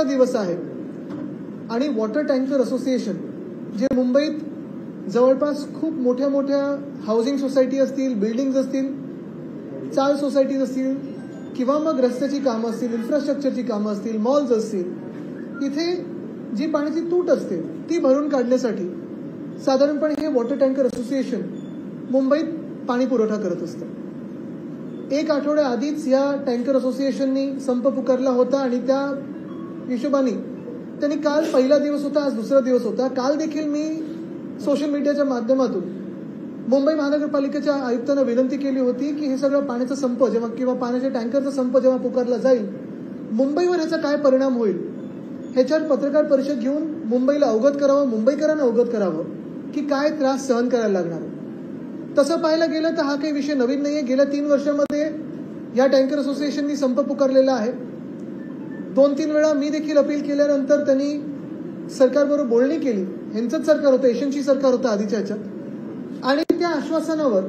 दुसरा दिवस आहे आणि वॉटर टँकर असोसिएशन जे मुंबईत जवळपास खूप मोठ्या मोठ्या हाऊसिंग सोसायटी असतील, बिल्डिंग्स असतील, चाळ सोसायटीज असतील किंवा मग रस्त्याची कामं असतील, इन्फ्रास्ट्रक्चरची कामं असतील, मॉल्स असतील, इथे जी पाण्याची तूट असते ती भरून काढण्यासाठी साधारणपणे हे वॉटर टँकर असोसिएशन मुंबईत पाणी पुरवठा करत असतं. 1 आठवड्या आधीच या टँकर असोसिएशननी संप पुकारला होता आणि त्या हिशोबाने त्यांनी काल पहिला दिवस होता, आज दुसरा दिवस होता. काल देखील मी सोशल मीडियाच्या माध्यमातून मुंबई महानगरपालिकेच्या आयुक्तांना विनंती केली होती की हे सगळं पाण्याचा संप जेव्हा किंवा पाण्याच्या टँकरचा संप जेव्हा पुकारला जाईल, मुंबईवर ह्याचा काय परिणाम होईल ह्याच्यावर पत्रकार परिषद घेऊन मुंबईला अवगत करावं, मुंबईकरांना अवगत करावं की काय त्रास सहन करायला लागणार. तसं पाहायला गेलं तर हा काही विषय नवीन नाहीये. गेल्या 3 वर्षामध्ये या टँकर असोसिएशननी संप पुकारलेला आहे. 2-3 वेळा मी देखील अपील केल्यानंतर त्यांनी सरकारबरोबर बोलणी केली. ह्यांचंच सरकार होतं, एशनची सरकार होतं आधीच्या ह्याच्यात, आणि त्या आश्वासनावर